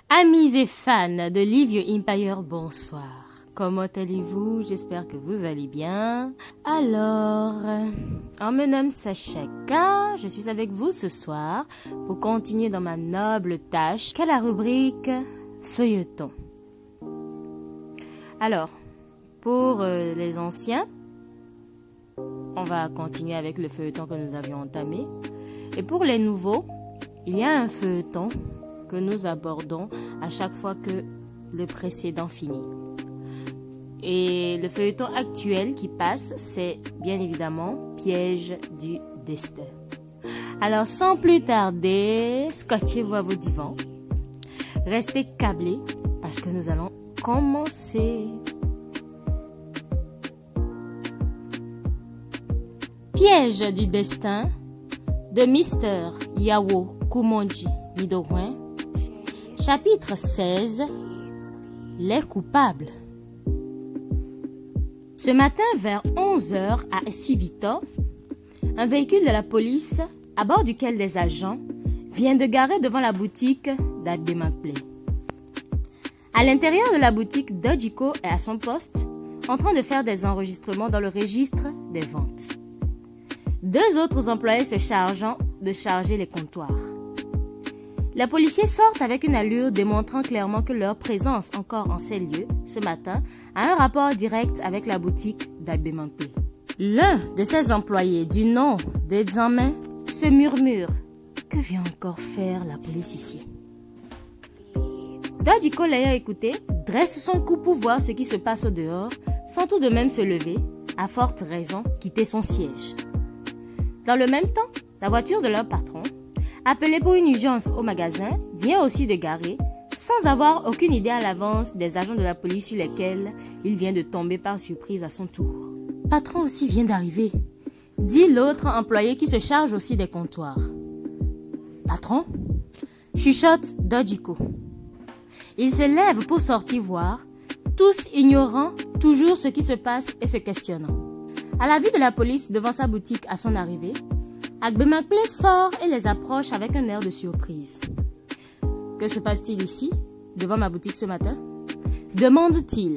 Amis et fans de Live Your Empire, bonsoir. Comment allez-vous? J'espère que vous allez bien. Alors, me nomme Sachaka, je suis avec vous ce soir pour continuer dans ma noble tâche qu'est la rubrique feuilleton. Alors, pour les anciens, on va continuer avec le feuilleton que nous avions entamé. Et pour les nouveaux, il y a un feuilleton que nous abordons à chaque fois que le précédent finit. Et le feuilleton actuel qui passe, c'est bien évidemment Piège du destin. Alors sans plus tarder, scotchez-vous à vos divans. Restez câblés parce que nous allons commencer. Piège du destin de Mr. Yao Kumonji Midorouin. Chapitre 16. Les coupables. Ce matin, vers 11h à Civita, un véhicule de la police, à bord duquel des agents, vient de garer devant la boutique d'Ademaplay. À l'intérieur de la boutique, Dojiko est à son poste, en train de faire des enregistrements dans le registre des ventes. Deux autres employés se chargeant de charger les comptoirs. Les policiers sortent avec une allure démontrant clairement que leur présence encore en ces lieux, ce matin, a un rapport direct avec la boutique d'Ademaplay. L'un de ces employés, du nom d'Edzame, se murmure « Que vient encore faire la police ici ?» Dojiko, l'ayant écouté, dresse son cou pour voir ce qui se passe au dehors, sans tout de même se lever, à forte raison, quitter son siège. Dans le même temps, la voiture de leur patron, appelée pour une urgence au magasin, vient aussi de garer, sans avoir aucune idée à l'avance des agents de la police sur lesquels il vient de tomber par surprise à son tour. « Patron aussi vient d'arriver », dit l'autre employé qui se charge aussi des comptoirs. « Patron ?» chuchote Dojiko. Il se lève pour sortir voir, tous ignorant toujours ce qui se passe et se questionnant. À la vue de la police devant sa boutique à son arrivée, Ademaplay sort et les approche avec un air de surprise. « Que se passe-t-il ici, devant ma boutique ce matin ?» demande-t-il.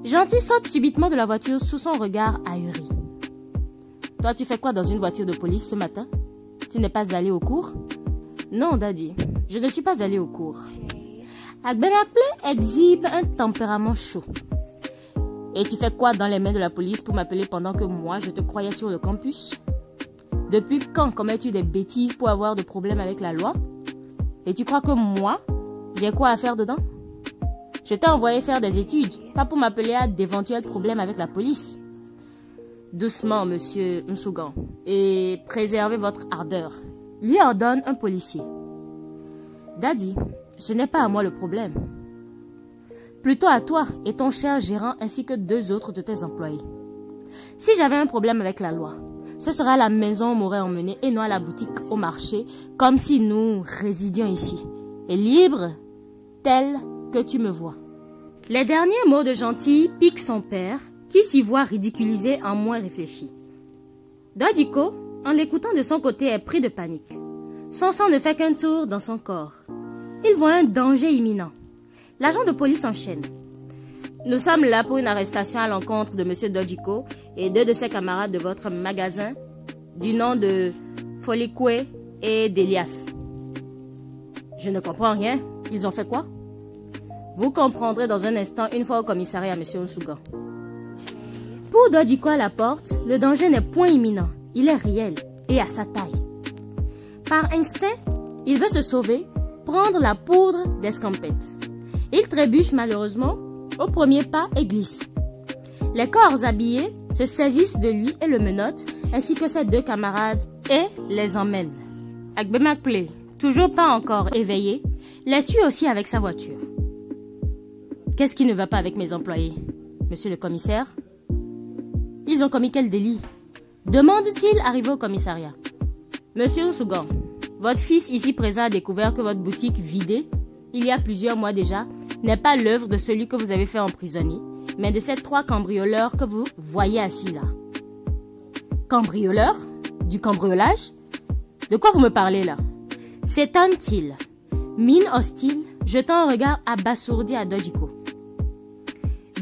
Gentil saute subitement de la voiture sous son regard ahuri. « Toi, tu fais quoi dans une voiture de police ce matin? Tu n'es pas allé au cours ?»« Non, Daddy, je ne suis pas allé au cours. » Ademaplay exhibe un tempérament chaud. « Et tu fais quoi dans les mains de la police pour m'appeler pendant que moi, je te croyais sur le campus? Depuis quand commets-tu des bêtises pour avoir de problèmes avec la loi? Et tu crois que moi, j'ai quoi à faire dedans? Je t'ai envoyé faire des études, pas pour m'appeler à d'éventuels problèmes avec la police. Doucement, monsieur Msugan, et préservez votre ardeur, lui ordonne un policier. Daddy, ce n'est pas à moi le problème. Plutôt à toi et ton cher gérant ainsi que deux autres de tes employés. Si j'avais un problème avec la loi, ce serait à la maison où on m'aurait emmené et non à la boutique au marché, comme si nous résidions ici, et libres, tel que tu me vois. Les derniers mots de Gentil piquent son père, qui s'y voit ridiculisé en moins réfléchi. Dojiko, en l'écoutant de son côté, est pris de panique. Son sang ne fait qu'un tour dans son corps. Il voit un danger imminent. L'agent de police enchaîne. Nous sommes là pour une arrestation à l'encontre de M. Dojiko et deux de ses camarades de votre magasin, du nom de Folikwe et d'Elias. Je ne comprends rien. Ils ont fait quoi? Vous comprendrez dans un instant une fois au commissariat, M. Osuga. Pour Dojiko à la porte, le danger n'est point imminent. Il est réel et à sa taille. Par instinct, il veut se sauver, prendre la poudre d'escampette. Il trébuche malheureusement au premier pas et glisse. Les corps habillés se saisissent de lui et le menottent, ainsi que ses deux camarades, et les emmènent. Ademaplay, toujours pas encore éveillé, les suit aussi avec sa voiture. Qu'est-ce qui ne va pas avec mes employés, monsieur le commissaire? Ils ont commis quel délit? Demande-t-il arrivé au commissariat. Monsieur Nsugan, votre fils ici présent a découvert que votre boutique vidée, il y a plusieurs mois déjà, n'est pas l'œuvre de celui que vous avez fait emprisonner, mais de ces trois cambrioleurs que vous voyez assis là. Cambrioleurs? Du cambriolage? De quoi vous me parlez là? S'étonne-t-il, mine hostile, jetant un regard abasourdi à Dojiko.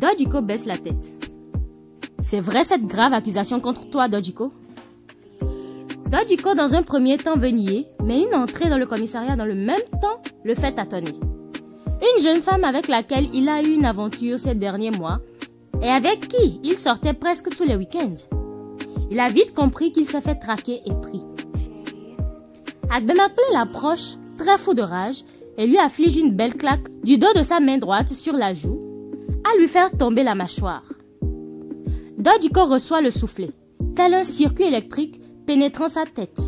Dojiko baisse la tête. C'est vrai cette grave accusation contre toi, Dojiko? Dojiko, dans un premier temps, veut nier, mais une entrée dans le commissariat dans le même temps le fait tâtonner. Une jeune femme avec laquelle il a eu une aventure ces derniers mois et avec qui il sortait presque tous les week-ends. Il a vite compris qu'il s'est fait traquer et pris. Agbemakple l'approche, très fou de rage, et lui afflige une belle claque du dos de sa main droite sur la joue, à lui faire tomber la mâchoire. Dojiko reçoit le soufflet, tel un circuit électrique pénétrant sa tête.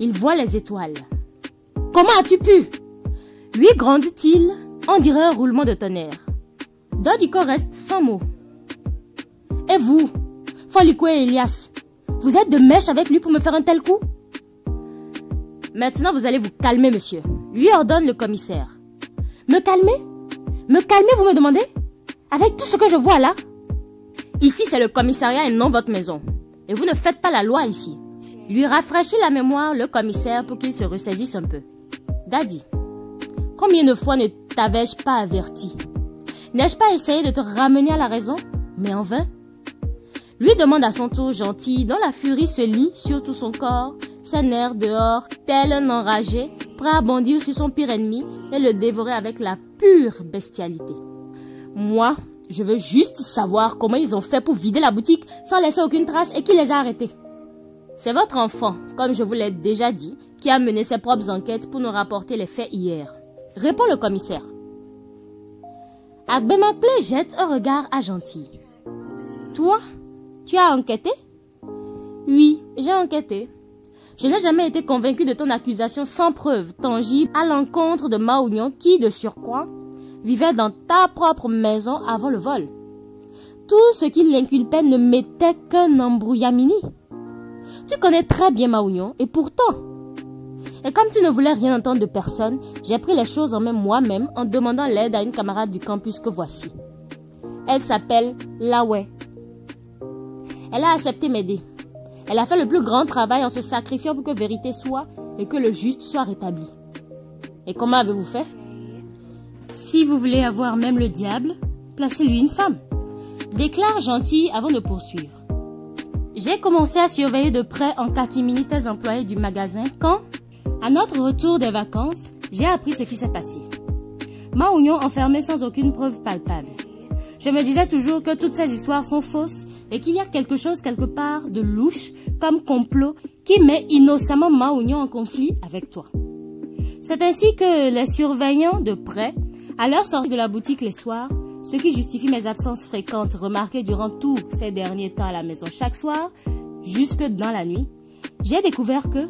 Il voit les étoiles. « Comment as-tu pu ?» lui gronde-t-il, on dirait un roulement de tonnerre. Dojiko reste sans mots. « Et vous, Folikwe et Elias, vous êtes de mèche avec lui pour me faire un tel coup ?» « Maintenant, vous allez vous calmer, monsieur. » lui ordonne le commissaire. « Me calmer? Me calmer, vous me demandez? Avec tout ce que je vois là? Ici, c'est le commissariat et non votre maison. Et vous ne faites pas la loi ici. » Lui rafraîchit la mémoire le commissaire pour qu'il se ressaisisse un peu. « Daddy, combien de fois ne t'avais-je pas averti? N'ai-je pas essayé de te ramener à la raison? Mais en vain. » Lui demande à son tour Gentil, dont la furie se lie sur tout son corps, ses nerfs dehors, tel un enragé, prêt à bondir sur son pire ennemi et le dévorer avec la pure bestialité. Moi, je veux juste savoir comment ils ont fait pour vider la boutique sans laisser aucune trace et qui les a arrêtés. C'est votre enfant, comme je vous l'ai déjà dit, qui a mené ses propres enquêtes pour nous rapporter les faits hier. Répond le commissaire. Agbemakple jette un regard à Gentil. Toi, tu as enquêté? Oui, j'ai enquêté. Je n'ai jamais été convaincu de ton accusation sans preuve tangible à l'encontre de Maounion qui, de surcroît, vivait dans ta propre maison avant le vol. Tout ce qui l'inculpait ne m'était qu'un embrouillamini. Tu connais très bien Maounion et pourtant... Et comme tu ne voulais rien entendre de personne, j'ai pris les choses en main moi-même en demandant l'aide à une camarade du campus que voici. Elle s'appelle Lawe. Elle a accepté m'aider. Elle a fait le plus grand travail en se sacrifiant pour que vérité soit et que le juste soit rétabli. Et comment avez-vous fait? Si vous voulez avoir même le diable, placez-lui une femme. Déclare Gentil avant de poursuivre. J'ai commencé à surveiller de près en catimini tes employés du magasin quand, à notre retour des vacances, j'ai appris ce qui s'est passé. Maounion enfermé sans aucune preuve palpable. Je me disais toujours que toutes ces histoires sont fausses et qu'il y a quelque chose quelque part de louche comme complot qui met innocemment Maounion en conflit avec toi. C'est ainsi que les surveillants de près, à leur sortie de la boutique les soirs, ce qui justifie mes absences fréquentes remarquées durant tous ces derniers temps à la maison chaque soir, jusque dans la nuit, j'ai découvert que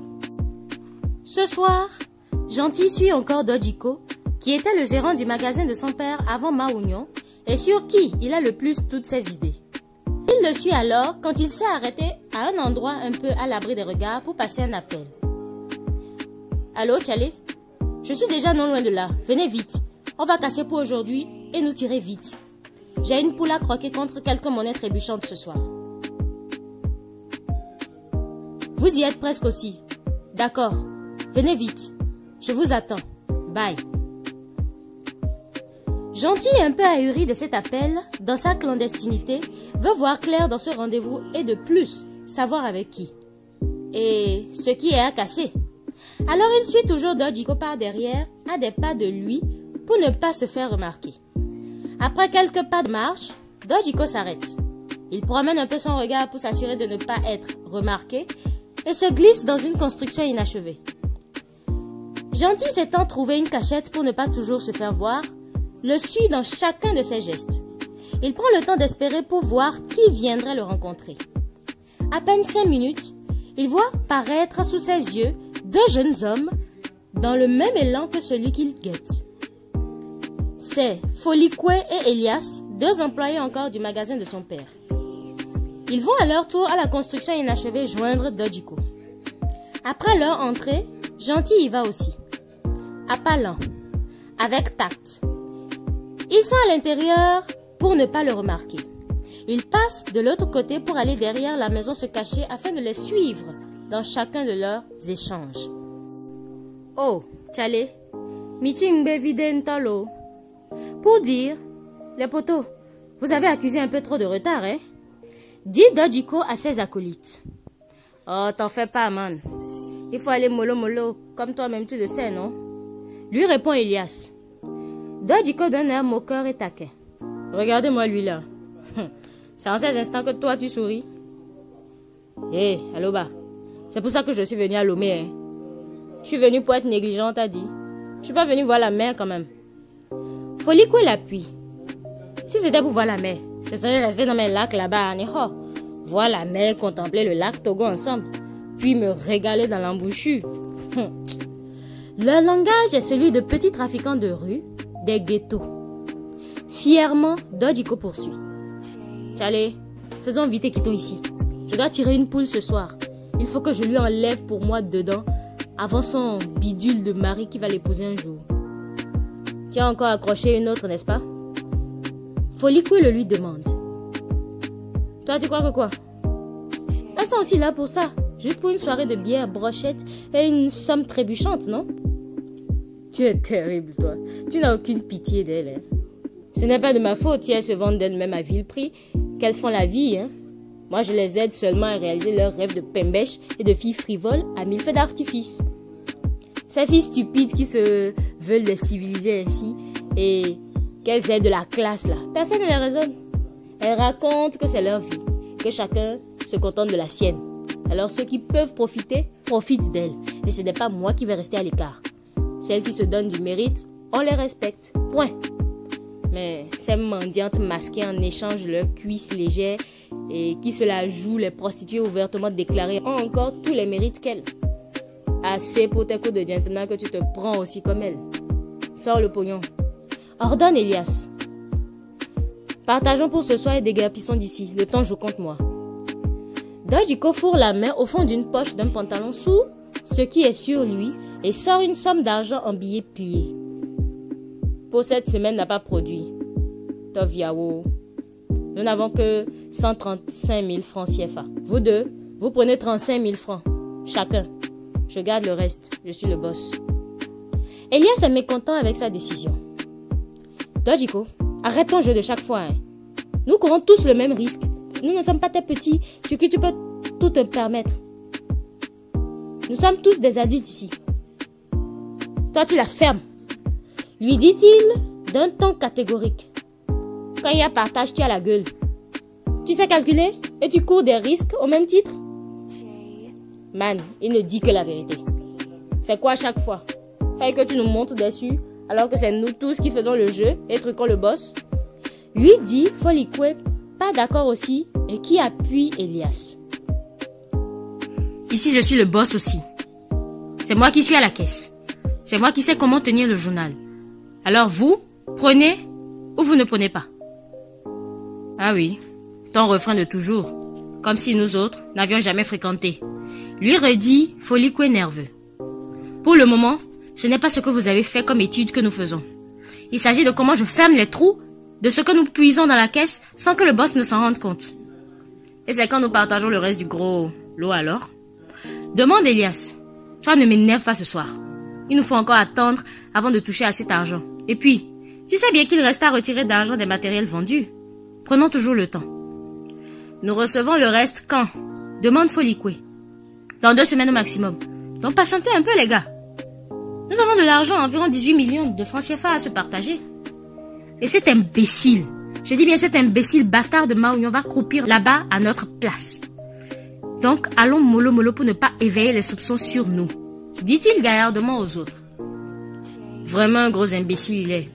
ce soir, Gentil suit encore Dojiko, qui était le gérant du magasin de son père avant Maounion, et sur qui il a le plus toutes ses idées. Il le suit alors quand il s'est arrêté à un endroit un peu à l'abri des regards pour passer un appel. « Allô, Tchalé? Je suis déjà non loin de là. Venez vite. On va casser pour aujourd'hui et nous tirer vite. J'ai une poule à croquer contre quelques monnaies trébuchantes ce soir. » Vous y êtes presque aussi. D'accord. Venez vite. Je vous attends. Bye. Gentil et un peu ahuri de cet appel, dans sa clandestinité, veut voir clair dans ce rendez-vous et de plus, savoir avec qui. Et ce qui est à casser. Alors il suit toujours Dojiko par derrière, à des pas de lui, pour ne pas se faire remarquer. Après quelques pas de marche, Dojiko s'arrête. Il promène un peu son regard pour s'assurer de ne pas être remarqué et se glisse dans une construction inachevée. Gentil s'étant trouvé une cachette pour ne pas toujours se faire voir, le suit dans chacun de ses gestes. Il prend le temps d'espérer pour voir qui viendrait le rencontrer. À peine 5 minutes, il voit paraître sous ses yeux 2 jeunes hommes dans le même élan que celui qu'il guette. C'est Folikwe et Elias, 2 employés encore du magasin de son père. Ils vont à leur tour à la construction inachevée joindre Dojiko. Après leur entrée, Gentil y va aussi. À pas lents, avec tact. Ils sont à l'intérieur pour ne pas le remarquer. Ils passent de l'autre côté pour aller derrière la maison se cacher afin de les suivre dans chacun de leurs échanges. Oh, Tchalé, Michingbe videntalo. Pour dire, les potos, vous avez accusé un peu trop de retard, hein? Dit Dojiko à ses acolytes. Oh, t'en fais pas, man. Il faut aller mollo mollo, comme toi-même tu le sais, non? Lui répond Elias. Dojiko donne un moqueur et taquin. Regardez-moi lui là. C'est en ces instants que toi tu souris. Hé, Aloba, c'est pour ça que je suis venue à Lomé, hein. Je suis venue pour être négligente, t'as dit. Je suis pas venue voir la mer quand même. Folikwe l'appuie. Si c'était pour voir la mer, je serais restée dans mes lacs là-bas à Neho. Voir la mer, contempler le lac Togo ensemble, puis me régaler dans l'embouchure. Leur langage est celui de petits trafiquants de rue, des ghettos. Fièrement, Dojiko poursuit. Allez, faisons vite et quittons ici. Je dois tirer une poule ce soir. Il faut que je lui enlève pour moi dedans, avant son bidule de mari qui va l'épouser un jour. Tu as encore accroché une autre, n'est-ce pas? Folikwe le lui demande. Toi, tu crois que quoi? Elles sont aussi là pour ça. Juste pour une soirée de bière, brochette et une somme trébuchante, non? Tu es terrible, toi. Tu n'as aucune pitié d'elles. Hein? Ce n'est pas de ma faute si elles se vendent d'elles-mêmes à vil prix, qu'elles font la vie. Hein? Moi, je les aide seulement à réaliser leurs rêves de pembèche et de filles frivoles à 1000 feux d'artifice. Ces filles stupides qui se veulent les civiliser ainsi et qu'elles aient de la classe là. Personne ne les raisonne. Elles racontent que c'est leur vie, que chacun se contente de la sienne. Alors ceux qui peuvent profiter, profitent d'elles. Et ce n'est pas moi qui vais rester à l'écart. Celles qui se donnent du mérite, on les respecte. Point. Mais ces mendiantes masquées en échange de leurs cuisses légères et qui se la jouent les prostituées ouvertement déclarées ont encore tous les mérites qu'elles. Assez pour tes coups de gentleman que tu te prends aussi comme elles. Sors le pognon. Ordonne Elias. Partageons pour ce soir et déguerpissons d'ici. Le temps joue contre moi. Dojiko fourre la main au fond d'une poche d'un pantalon sous ce qui est sur lui et sort une somme d'argent en billets pliés. Pour cette semaine n'a pas produit. Tov Yao. Nous n'avons que 135 000 francs CFA. Vous deux, vous prenez 35 000 francs. Chacun. Je garde le reste. Je suis le boss. Elias est mécontent avec sa décision. Dojiko, arrête ton jeu de chaque fois. Hein. Nous courons tous le même risque. Nous ne sommes pas tes petits, ce que tu peux tout te permettre. Nous sommes tous des adultes ici. Toi, tu la fermes. Lui dit-il d'un ton catégorique. Quand il y a partage, tu as la gueule. Tu sais calculer et tu cours des risques au même titre. Man, il ne dit que la vérité. C'est quoi à chaque fois? Faille que tu nous montres dessus alors que c'est nous tous qui faisons le jeu et truquons le boss. Lui dit Folikwe, pas d'accord aussi, et qui appuie Elias. Ici, je suis le boss aussi. C'est moi qui suis à la caisse. C'est moi qui sais comment tenir le journal. Alors vous, prenez ou vous ne prenez pas. Ah oui, ton refrain de toujours. Comme si nous autres n'avions jamais fréquenté. Lui redit Folikwe nerveux. Pour le moment, ce n'est pas ce que vous avez fait comme étude que nous faisons. Il s'agit de comment je ferme les trous de ce que nous puisons dans la caisse sans que le boss ne s'en rende compte. Et c'est quand nous partageons le reste du gros lot alors. Demande Elias. Toi ne m'énerve pas ce soir. Il nous faut encore attendre avant de toucher à cet argent. Et puis, tu sais bien qu'il reste à retirer d'argent des matériels vendus. Prenons toujours le temps. Nous recevons le reste quand? Demande Folikwe. Dans 2 semaines au maximum. Donc patientez un peu les gars. Nous avons de l'argent, environ 18 millions de francs CFA à se partager. Et cet imbécile, je dis bien cet imbécile bâtard de Maounion va croupir là-bas à notre place. Donc allons mollo mollo pour ne pas éveiller les soupçons sur nous, dit-il gaillardement aux autres. Vraiment un gros imbécile il est.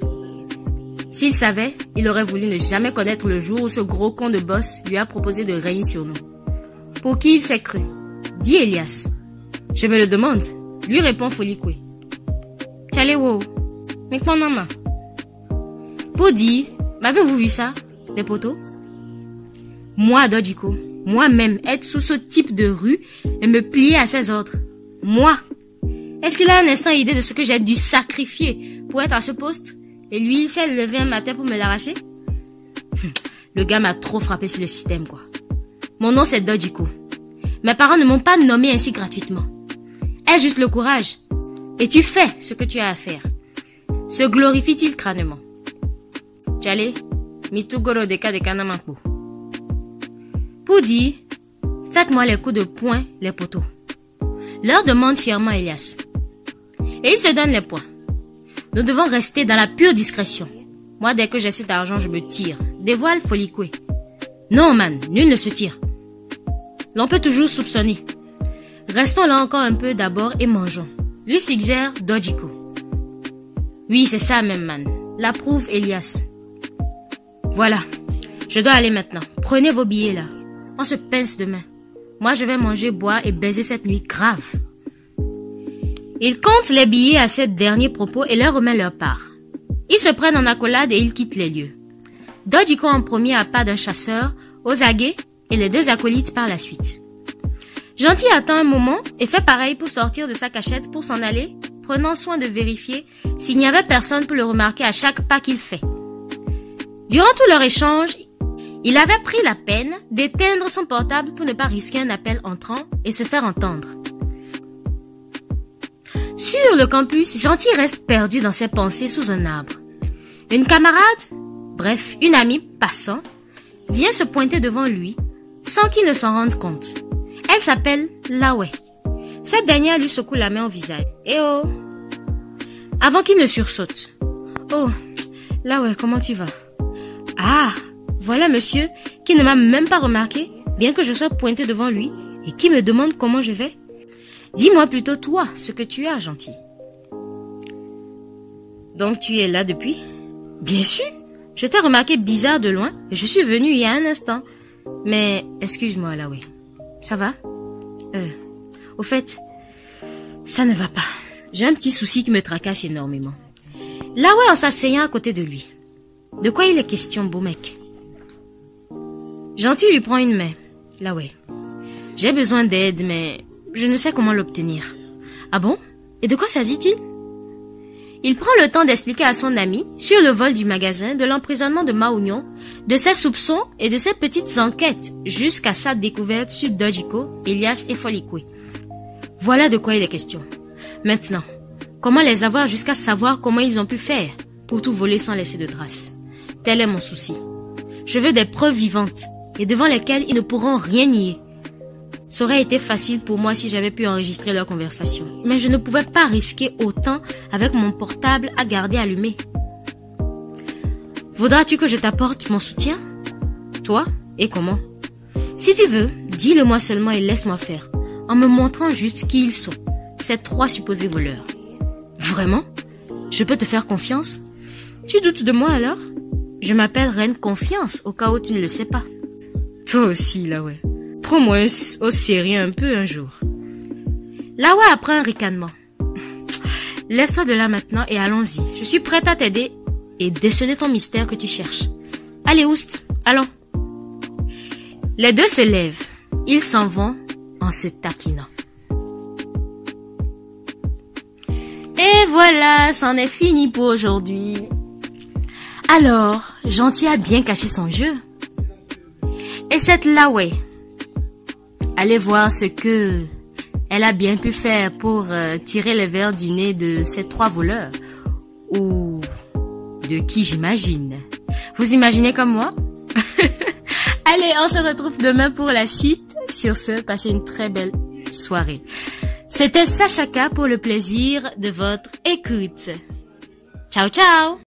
S'il savait, il aurait voulu ne jamais connaître le jour où ce gros con de boss lui a proposé de régner sur nous. Pour qui il s'est cru? Dit Elias. Je me le demande, lui répond Folikwe. Tchale wo, mais comment maman? Pour dire, m'avez-vous vu ça, les potos? Moi, Dojiko, moi-même, être sous ce type de rue et me plier à ses ordres. Moi! Est-ce qu'il a un instant idée de ce que j'ai dû sacrifier pour être à ce poste? Et lui, il s'est levé un matin pour me l'arracher? Le gars m'a trop frappé sur le système, quoi. Mon nom, c'est Dojiko. Mes parents ne m'ont pas nommé ainsi gratuitement. Aie juste le courage. Et tu fais ce que tu as à faire. se glorifie-t-il crânement? Tchale, mitugoro de ka de kanamaku. Pour dire, faites-moi les coups de poing, les poteaux. Leur demande fièrement Elias. Et il se donne les poings. Nous devons rester dans la pure discrétion. Moi, dès que j'ai cet argent, je me tire. Dévoile Folikwe. Non, man, nul ne se tire. L'on peut toujours soupçonner. Restons là encore un peu d'abord et mangeons. Lui suggère Dojiko. Oui, c'est ça même, man. L'approuve Elias. Voilà. Je dois aller maintenant. Prenez vos billets là. On se pince demain. Moi, je vais manger, boire et baiser cette nuit grave. Il compte les billets à ces derniers propos et leur remet leur part. Ils se prennent en accolade et ils quittent les lieux. Dojiko en premier à pas d'un chasseur, Ozage et les deux acolytes par la suite. Gentil attend un moment et fait pareil pour sortir de sa cachette pour s'en aller, prenant soin de vérifier s'il n'y avait personne pour le remarquer à chaque pas qu'il fait. Durant tout leur échange, il avait pris la peine d'éteindre son portable pour ne pas risquer un appel entrant et se faire entendre. Sur le campus, Gentil reste perdu dans ses pensées sous un arbre. Une camarade, bref, une amie passant, vient se pointer devant lui sans qu'il ne s'en rende compte. Elle s'appelle Lawe. Cette dernière lui secoue la main au visage. Eh oh! Avant qu'il ne sursaute. Oh, Lawe, comment tu vas? Ah, voilà monsieur qui ne m'a même pas remarqué, bien que je sois pointé devant lui, et qui me demande comment je vais. Dis-moi plutôt toi ce que tu as, Gentil. Donc tu es là depuis? Bien sûr. Je t'ai remarqué bizarre de loin et je suis venu il y a un instant. Mais excuse-moi, Lawe. Ça va? Au fait, ça ne va pas. J'ai un petit souci qui me tracasse énormément. Lawe en s'asseyant à côté de lui. De quoi il est question, beau mec? Gentil lui prend une main. Lawe. J'ai besoin d'aide, mais je ne sais comment l'obtenir. Ah bon? Et de quoi s'agit-il? Il prend le temps d'expliquer à son ami, sur le vol du magasin, de l'emprisonnement de Maounion, de ses soupçons et de ses petites enquêtes, jusqu'à sa découverte sur Dojiko, Elias et Folikwe. Voilà de quoi il est question. Maintenant, comment les avoir jusqu'à savoir comment ils ont pu faire pour tout voler sans laisser de traces? Tel est mon souci. Je veux des preuves vivantes et devant lesquelles ils ne pourront rien nier. Ça aurait été facile pour moi si j'avais pu enregistrer leur conversation. Mais je ne pouvais pas risquer autant avec mon portable à garder allumé. Voudras-tu que je t'apporte mon soutien? Toi? Et comment? Si tu veux, dis-le-moi seulement et laisse-moi faire, en me montrant juste qui ils sont, ces 3 supposés voleurs. Vraiment? Je peux te faire confiance? Tu doutes de moi alors? Je m'appelle Reine Confiance, au cas où tu ne le sais pas. Toi aussi, là ouais. Prends-moi au sérieux un peu un jour. Lawe après un ricanement. Lève-toi de là maintenant et allons-y. Je suis prête à t'aider et déceler ton mystère que tu cherches. Allez, oust, allons. Les deux se lèvent. Ils s'en vont en se taquinant. Et voilà, c'en est fini pour aujourd'hui. Alors, Gentil a bien caché son jeu. Et cette Lawe, allez voir ce que elle a bien pu faire pour tirer les vers du nez de ces 3 voleurs. Ou de qui j'imagine. Vous imaginez comme moi? Allez, on se retrouve demain pour la suite. Sur ce, passez une très belle soirée. C'était Sachaka pour le plaisir de votre écoute. Ciao, ciao!